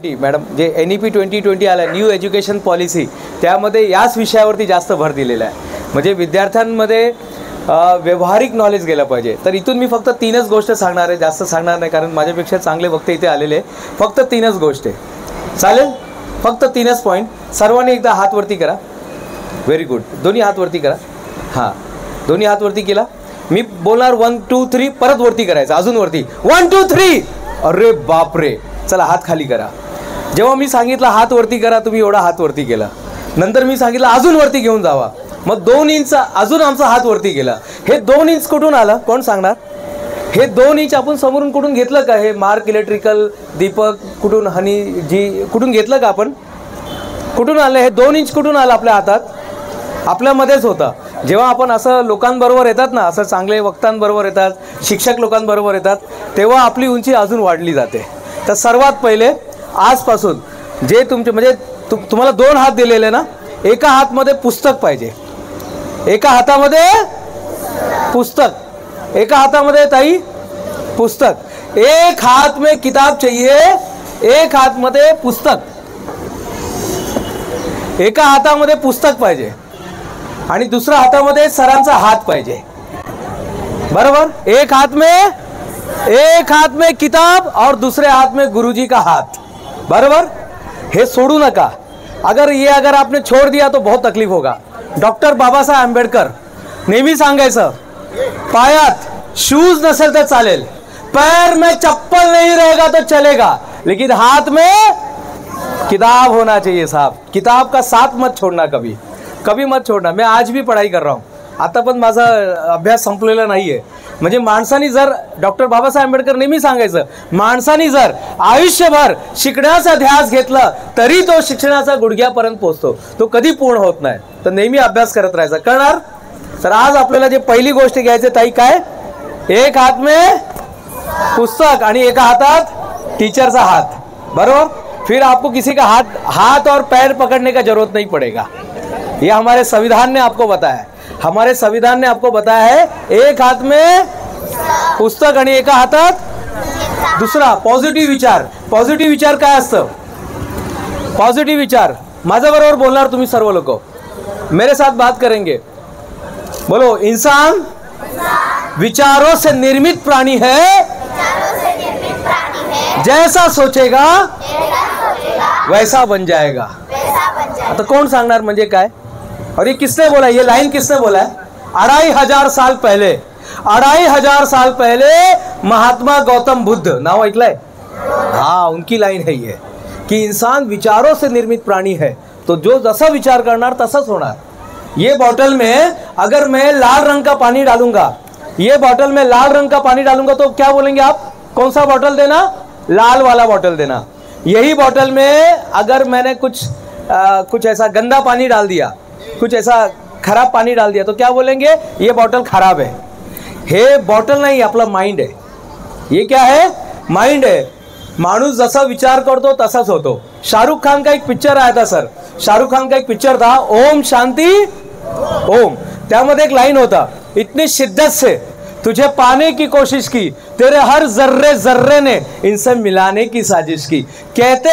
Madam जे NEP 2020 आला new education policy त्यामध्ये याच विषयावरती जास्त भर दिलेला आहे। म्हणजे विद्यार्थ्यांमध्ये व्यवहारिक नॉलेज गेलं पाहिजे। तर इथून मी फक्त 3च गोष्ट सांगणार आहे, जास्त सांगणार नाही, कारण माझ्यापेक्षा चांगले वक्ते इथे आलेले। फक्त 3च गोष्टी चालेल, फक्त 3च पॉईंट। सर्वांनी एकदा हात वरती करा। व्हेरी गुड, दोन्ही हात वरती करा। हां, दोन्ही हात वरती केला। मी बोलणार 1 2 3 परत वरती करायचं, अजून वरती 1 2 3। अरे बापरे, चला हात खाली करा। जेव्हा मी सांगितलं हात वरती करा, तुम्ही एवढा हात वरती केला। नंतर मी सांगितलं अजून वरती घेऊन जावा, मग 2 इंच अजून आमचा हात वरती गेला। हे 2 इंच कुठून आलं, कोण सांगणार? हे 2 इंच आपण समोरून कुठून घेतलं का? हे मार्क इलेक्ट्रिकल, दीपक कुठून, हनी जी कुठून घेतलं का आपण? कुठून आलं हे 2 इंच? कुठून आलं आपल्या हातात? आपल्यामध्येच होतं। जेव्हा आपण असं लोकांबरोबर येतात ना, असं चांगले वक्तांबरोबर येतात, शिक्षक लोकांबरोबर येतात, तेव्हा आपली उंची अजून वाढली जाते। तर सर्वात पहिले आजपासून जे तुमचे म्हणजे तुम्हाला 2 हात दिलेले ना, एका हातमध्ये पुस्तक पाहिजे, एका हातामध्ये पुस्तक, एका हातामध्ये ताई पुस्तक। एक हाथ में किताब चाहिए, एक हात मध्ये पुस्तक, एका हातामध्ये पुस्तक पाहिजे आणि दुसऱ्या हातामध्ये सरांचा हात पाहिजे, बरोबर? एक हाथ में किताब और दूसरे हाथ में गुरुजी का हाथ, बराबर? हे सोडू नका। अगर आपने छोड़ दिया तो बहुत तकलीफ होगा। डॉक्टर बाबासाहेब आंबेडकर नेहमी सांगायचं, पायात शूज नसेल तर चालेल, पैर में चप्पल नहीं रहेगा तो चलेगा, लेकिन हाथ में किताब होना चाहिए साहब। किताब का साथ मत छोड़ना, कभी कभी मत छोड़ना। मैं आज भी पढ़ाई कर रहा हूँ, आता पण माझा अभ्यास संपलेला नाहीये। म्हणजे माणसाने जर, डॉक्टर बाबासाहेब आंबेडकर नेहमी सांगायचं, माणसाने जर आयुष्यभर शिकण्याचा ध्यास घेतला तरी तो शिक्षणाचा गुडघ्यापर्यंत पोहोचतो, तो कधी पूर्ण होत नाही। तर नेहमी अभ्यास करत राहायचा, कळणार? तर आज आपल्याला जे पहिली गोष्ट घ्यायची ताई काय, एक हात में पुस्तक आणि एका हातात टीचरचा हात, बरोबर? फिर आपको किसी का हाथ और पैर पकड़ने का जरूरत नहीं पड़ेगा। ये हमारे संविधान ने आपको बताया, हमारे संविधान ने आपको बताया है, एक हाथ में पुस्तक आणि एका हातात दुसरा पॉझिटिव्ह विचार। पॉझिटिव्ह विचार काय असतं? पॉझिटिव्ह विचार माझ्या बरोबर बोलणार तुम्ही सर्व लोक, मेरे साथ बात करेंगे। बोलो, इंसान विचारों से निर्मित प्राणी है, जैसा सोचेगा वैसा बन जाएगा। आता कोण सांगणार म्हणजे काय? और ये किसने बोला, ये लाइन किसने बोला है? 2500 साल पहले, 2500 साल पहले महात्मा गौतम बुद्ध, नाव ऐकलंय? हाँ, उनकी लाइन है ये, कि इंसान विचारों से निर्मित प्राणी है, तो जो जैसा विचार करना तसंच होणार। ये बॉटल में अगर मैं लाल रंग का पानी डालूंगा, ये बॉटल में लाल रंग का पानी डालूंगा तो क्या बोलेंगे आप? कौन सा बॉटल देना? लाल वाला बॉटल देना। यही बॉटल में अगर मैंने कुछ ऐसा गंदा पानी डाल दिया, कुछ ऐसा खराब पानी डाल दिया, तो क्या बोलेंगे? ये बॉटल खराब है। हे बॉटल नहीं, आपला माइंड है। ये क्या है? माइंड है। माणूस जसा विचार करतो तसाच होतो। शाहरुख खान का एक पिक्चर आया था सर, शाहरुख खान का एक पिक्चर था ओम शांति ओम। त्यामध्ये एक लाइन होता, इतनी शिद्दत से तुझे पाने की कोशिश की, तेरे हर जर्रे जर्रे ने इनसे मिलाने की साजिश की। कहते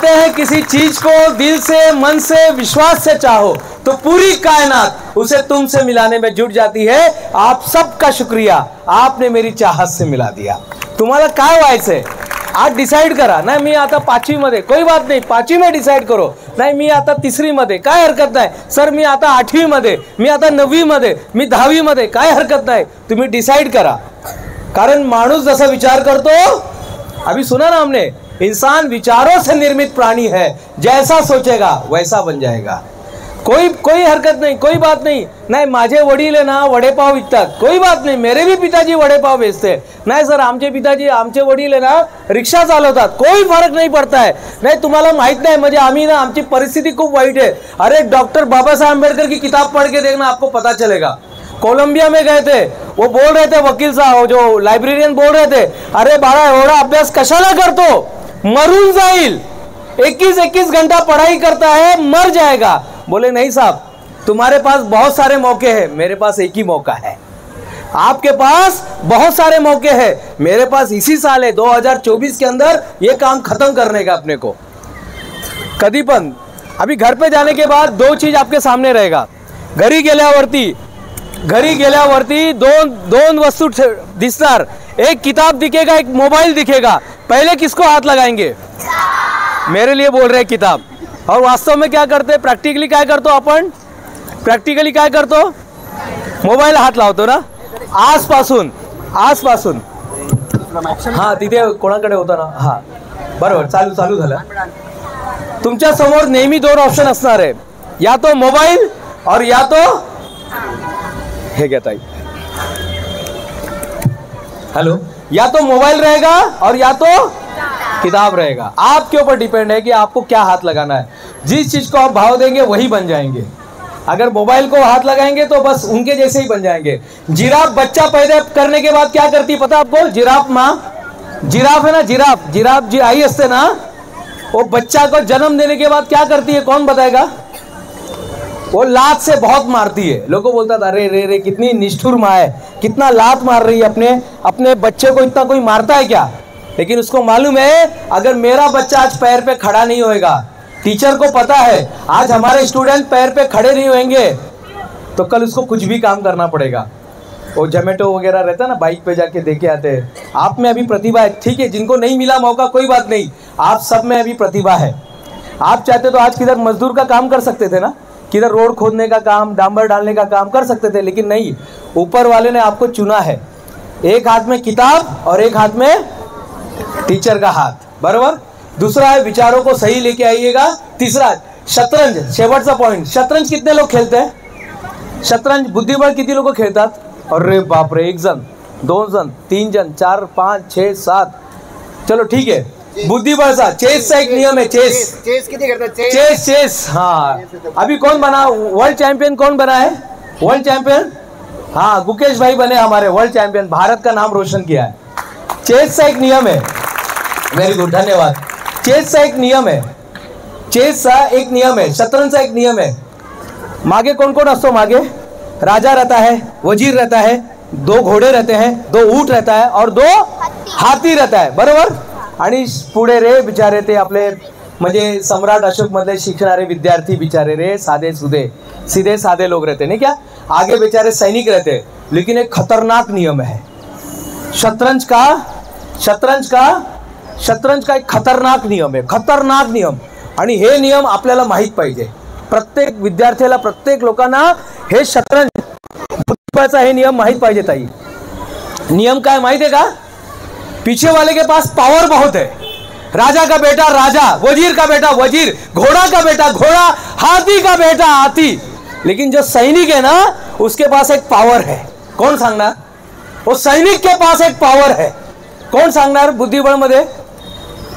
हैं किसी चीज को दिल से, मन से, विश्वास से चाहो तो पूरी कायनात उसे तुमसे मिलाने में जुट जाती है। आप सबका शुक्रिया, आपने मेरी चाहत से मिला दिया। तुम्हाला काय व्हायचंय आज डिसाइड करा। नाही मी आता 5वी मध्ये, कोई बात नाही, 5वी में डिसाइड करो। नाही मी आता 3री मध्ये, काय हरकत नाही। सर मी आता 8वी मध्ये, मी आता 9वी मध्ये, मी 10वी मध्ये, काय हरकत नाही। तुम्ही डिसाइड करा, कारण माणूस जसा विचार करतो, अभी सुना ना हमने, इंसान विचारों से निर्मित प्राणी है, जैसा सोचेगा वैसा बन जाएगा। कोई हरकत नहीं, कोई बात नहीं। नहीं माझे वडील है ना वडेपाव विकतात, कोई बात नहीं, मेरे भी पिताजी वडेपाव बेचते। नहीं सर आमचे पिताजी, आमचे वडील है ना रिक्षा चालवतात, कोई फर्क नहीं पड़ता है। नहीं तुम्हाला माहित नाही, म्हणजे आम्ही ना, आमची परिस्थिति खूप वाईट है। अरे डॉक्टर बाबा साहब आंबेडकर की किताब पढ़ के देखना, आपको पता चलेगा। कोलंबिया में गए थे, वो बोल रहे थे, वकील साहब जो लाइब्रेरियन बोल रहे थे, अरे बाळा एवढा अभ्यास कशाला करतो, मरून जाईल, 21 घंटा पढ़ाई करता है, मर जाएगा। बोले नहीं साहब, तुम्हारे पास बहुत सारे मौके हैं, मेरे पास एक ही मौका है। आपके पास बहुत सारे मौके हैं, मेरे पास इसी साल है 2024 के अंदर ये काम खत्म करने का अपने को। कधी पण अभी घर पे जाने के बाद दो चीज आपके सामने रहेगा। घरी गेल्यावरती दोन वस्तू दिसणार, एक किताब दिखेगा, एक मोबाइल दिखेगा। पहले किसको हाथ लगाएंगे? मेरे लिए बोल रहे किताब। और वास्तव में क्या करते, प्रॅक्टिकली काय करतो आपण? प्रॅक्टिकली काय करतो? मोबाईल हात लावतो ना आसपासून। हा तिथे कोणाकडे होता ना, हा बरोबर, चालू झालं। तुमच्या समोर नेहमी दोन ऑप्शन असणार आहे, या तो मोबाईल और या तो हे घ्या ताई, हेलो, या तो मोबाइल रहेगा और या तो किताब रहेगा। आपके ऊपर डिपेंड है कि आपको क्या हाथ लगाना है। जिस चीज को आप भाव देंगे वही बन जाएंगे। अगर मोबाइल को हाथ लगाएंगे तो बस उनके जैसे ही बन जाएंगे। जिराफ बच्चा पैदा करने के बाद क्या करती पता आपको? जिराफ माँ, जिराफ है ना, जिराफ जी आई असते ना, वो बच्चा को जन्म देने के बाद क्या करती है, कौन बताएगा? वो लात से बहुत मारती है। लोगों बोलता था अरे रे कितनी निष्ठुर माँ है, कितना लात मार रही है, अपने बच्चे को इतना कोई मारता है क्या? लेकिन उसको मालूम है अगर मेरा बच्चा आज पैर पे खड़ा नहीं होएगा, टीचर को पता है आज हमारे स्टूडेंट पैर पे खड़े नहीं होंगे तो कल उसको कुछ भी काम करना पड़ेगा। वो जोमेटो वगैरह रहता है ना, बाइक पे जाके देके आते हैं। आप में अभी प्रतिभा है, ठीक है, जिनको नहीं मिला मौका कोई बात नहीं, आप सब में अभी प्रतिभा है। आप चाहते तो आज किधर मजदूर का काम कर सकते थे ना, किधर रोड खोदने का काम, डांबर डालने का काम कर सकते थे, लेकिन नहीं, ऊपर वाले ने आपको चुना है। एक हाथ में किताब और एक हाथ में टीचर का हाथ, बरोबर। दूसरा है विचारों को सही लेके आइएगा। तीसरा शतरंज, शेवटचा पॉइंट, शतरंज कितने लोग खेलते हैं? शतरंज बुद्धिबळ किती लोग खेळतात? अरे बाप रे, 1 जन, 2 जन, 3 जन, 4, 5, 6, 7, चलो ठीक है। बुद्धिबळचा चेसचा एक नियम है, चेस किती करतात? चेस हाँ, अभी कौन बना वर्ल्ड चैंपियन? कौन बना है वर्ल्ड चैंपियन? हाँ, गुकेश भाई बने हमारे वर्ल्ड चैंपियन, भारत का नाम रोशन किया है। चेसचा एक नियम है, वेरी गुड, धन्यवाद। चेसचा एक नियम है, शतरंजचा एक नियम है। मागे कौन कौन असतो? मागे राजा रहता है, वजीर रहता है, 2 घोड़े रहते हैं, 2 ऊंट रहता है और 2 हाथी रहता है, बरोबर। आणि पुढे रे बिचारे ते आपले म्हणजे सम्राट अशोक मधले शिकणारे विद्यार्थी बिचारे रे सीधे साधे लोग रहते नहीं क्या? आगे बेचारे सैनिक रहते। लेकिन एक खतरनाक नियम है शतरंज का एक खतरनाक नियम है, खतरनाक नियम। आणि हे नियम आपल्याला माहित पाहिजे, प्रत्येक विद्यार्थ्याला, प्रत्येक लोकांना हे शतरंज बुद्धिबळाचा हे नियम माहित पाहिजे। ताई नियम काय माहित है का? पीछे वाले के पास पावर बहुत है, राजा का बेटा राजा, वजीर का बेटा वजीर, घोड़ा का बेटा घोड़ा, हाथी का बेटा हाथी। लेकिन जो सैनिक है ना, उसके पास एक पावर है, कौन सांगणार? वो सैनिक के पास एक पावर है, कौन सांगणार? बुद्धिबळ मध्ये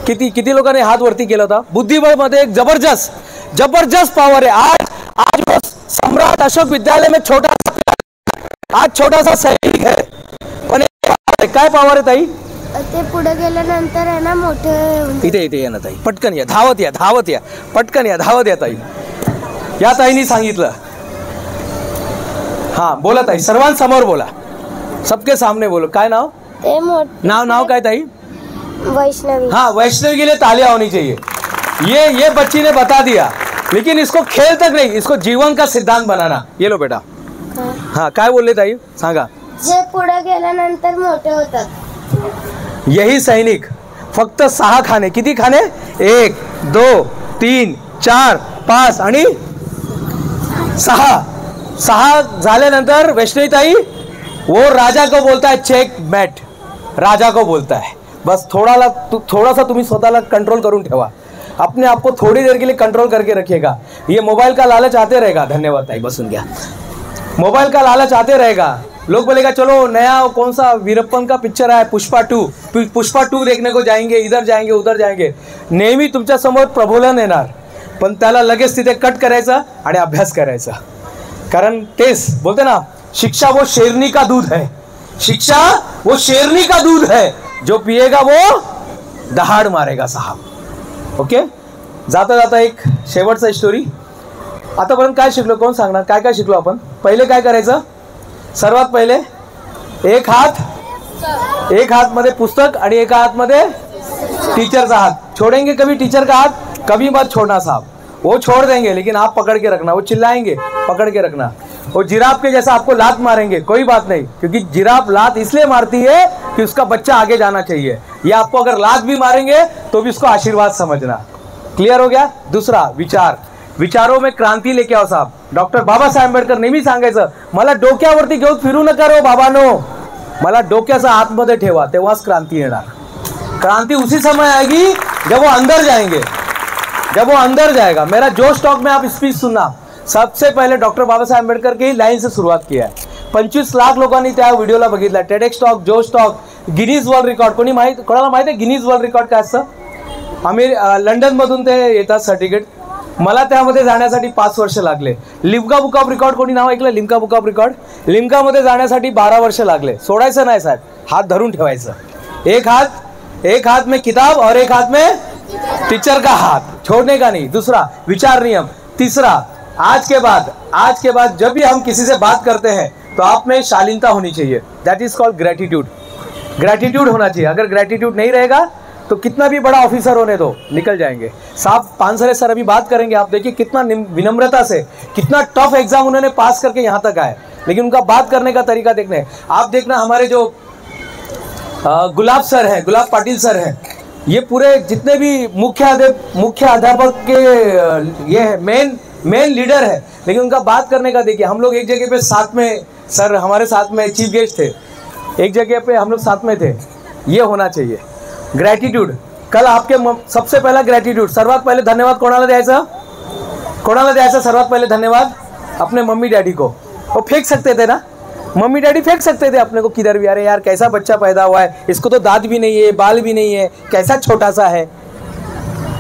किती लोकांनी हात वरती केला होता? बुद्धिबळ मध्ये एक जबरदस्त पावर है। आज वो सम्राट अशोक विद्यालय में छोटा सा सैनिक है, पण काय पावर है ताई? ते पुढे गेल्यानंतर आहे ना मोठे इथे या ना ताई, पटकन या, धावत या, पटकन या, धावत या ताई। या ताईंनी सांगितलं, हा बोला ताई, सर्वांसमोर बोला, सबके सामने बोलो। काय नाव? नाव काय ताई? वैष्णवी। हाँ, वैष्णवी के लिए तालियां होनी चाहिए। ये बच्ची ने बता दिया, लेकिन इसको खेल तक नहीं, इसको जीवन का सिद्धांत बनाना। ये लो बेटा। हाँ, काय बोलले ताई, सांगा। जे पुढे गेल्यानंतर मोठे होतात, यही सैनिक फक्त 6 खाने, किती खाने? 1, 2, 3, 4, 5 आणि 6 झाल्यानंतर वैष्णवीताई वो राजा को बोलता है चेक मैट, राजा को बोलता है। बस थोड़ा सा तुम्ही स्वतःला कंट्रोल करून ठेवा, अपने आप को थोड़ी देर के लिए कंट्रोल करके रखिएगा। ये मोबाइल का लालच आते रहेगा, धन्यवाद ताई, बसून गया। मोबाइल का लालच आते रहेगा, लोग बोलेगा चलो नया कौन सा वीरप्पन का पिक्चर है पुष्पा 2 देखने को जाएंगे, इधर जाएंगे उधर जाएंगे। नेहमी तुमच्या समोर प्रबोधन येणार, पण त्याला लगेच तिथे कट करायचं आणि अभ्यास करायचा। कारण तेच बोलते ना, शिक्षा वो शेरनी का दूध है, शिक्षा वो शेरनी का दूध है, जो पिएगा वो दहाड़ मारेगा साहब। ओके, जाता जाता एक शेवटचा स्टोरी। आतापर्यंत काय शिकलो, कोण सांगणार? काय शिकलो आपण? पहिले काय करायचं? सर्वात पहिले एक हाथ मध्ये पुस्तक आणि एका हाथ मध्ये टीचर का हाथ. छोड़ेंगे कभी टीचर का हाथ? कभी मत छोड़ना साहब. वो छोड़ देंगे लेकिन आप पकड़ के रखना. वो चिल्लाएंगे, पकड़ के रखना. वो जिराफ के जैसा आपको लात मारेंगे, कोई बात नहीं, क्योंकि जिराफ लात इसलिए मारती है कि उसका बच्चा आगे जाना चाहिए. ये आपको अगर लात भी मारेंगे तो भी उसको आशीर्वाद समझना. क्लियर हो गया. दूसरा, विचार. विचारों में क्रांती लेके आओ साहब. डॉक्टर बाबासाहेब आंबेडकर नेहमी सांगायचं, मला डोक्यावरती घेऊन फिरू नका रो बाबानो, मला डोक्याचा आतमध्ये ठेवा, तेव्हाच क्रांती येणार. क्रांति उसी समय आएगी जब वो अंदर जाएंगे, जब वो अंदर जाएगा. मेरा जोश टॉक में आप स्पीच सुनना. सबसे पहले डॉक्टर बाबासाहेब आंबेडकर की लाईन से सुरुवात की आहे. 25 लाख लोकांनी त्या व्हिडिओला बघितला. टेडेक्स टॉक, जोश टॉक, गिनीज वर्ल्ड रेकॉर्ड. कोणाला माहिती आहे गिनीज वर्ल्ड रेकॉर्ड काय असतं? लंडन मधून ते येतात सर्टिफिकेट. मला त्यामध्ये जाण्यासाठी 5 वर्ष लागले. लिम्का बुक ऑफ रेकॉर्ड कोणी नाव ऐकलं? Limca book of record. लिम्कामध्ये जाण्यासाठी 12 वर्ष लागले. सोडायचं नाही साहेब, हात धरून ठेवायचं. एक हाथ में किताब और एक हाथ में टीचर का हाथ, छोड़ने का नहीं. दूसरा, विचार नियम. तीसरा, आज के बाद जब भी हम किसी से बात करते हैं तो आप में शालीनता होनी चाहिए. That is called gratitude. Gratitude होना चाहिए. अगर ग्रेटिट्यूड नहीं रहेगा तो कितना भी बड़ा ऑफिसर होने दो, निकल जाएंगे. साहब पानसरे सर अभी बात करेंगे, आप देखिए कितना विनम्रता से, कितना टफ एग्जाम उन्होंने पास करके यहाँ तक आए, लेकिन उनका बात करने का तरीका देखने. आप देखना हमारे जो गुलाब सर हैं, गुलाब पाटिल सर हैं, ये पूरे जितने भी मुख्य अध्यापक के ये मेन लीडर है, लेकिन उनका बात करने का देखिए. हम लोग एक जगह पे साथ में, सर हमारे साथ में चीफ गेस्ट थे, एक जगह पे हम लोग साथ में थे. ये होना चाहिए ग्रैटिट्यूड. कल आपके सबसे पहला ग्रैटिट्यूड, सर्वात पहले धन्यवाद कोणाला द्यायचा? सर्वात पहले धन्यवाद अपने मम्मी डैडी को. वो फेंक सकते थे ना, मम्मी डैडी फेंक सकते थे अपने को किधर भी. अरे यार कैसा बच्चा पैदा हुआ है, इसको तो दांत भी नहीं है, बाल भी नहीं है, कैसा छोटा सा है.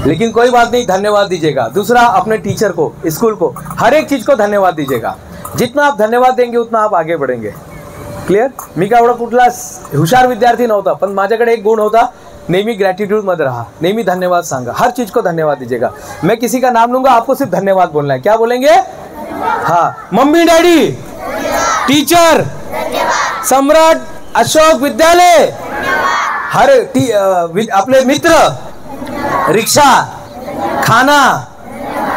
लेकिन कोई बात नहीं, धन्यवाद दीजिएगा. दूसरा, अपने टीचर को, स्कूल को, हर एक चीज को धन्यवाद दीजिएगा. जितना आप धन्यवाद देंगे उतना आप आगे बढ़ेंगे. क्लियर. मी काय एवढा कुठला हुशार विद्यार्थी नव्हता, पण माझ्याकडे एक गुण होता, नेहमी ग्रैटिट्यूड मत रहा, नेहमी धन्यवाद सांगा. हर चीज को धन्यवाद दीजिएगा. मैं किसी का नाम लूंगा, आपको सिर्फ धन्यवाद बोलना है. क्या बोलेंगे? हाँ, मम्मी डैडी, टीचर, सम्राट अशोक विद्यालय, हर अपने मित्र, रिक्शा, खाना,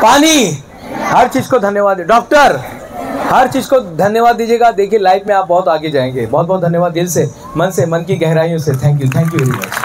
पानी, हर चीज को धन्यवाद. डॉक्टर, हर चीज को धन्यवाद दीजिएगा. देखिए लाइफ में आप बहुत आगे जाएंगे. बहुत बहुत धन्यवाद दिल से, मन से, मन की गहराइयों से. Thank you very much.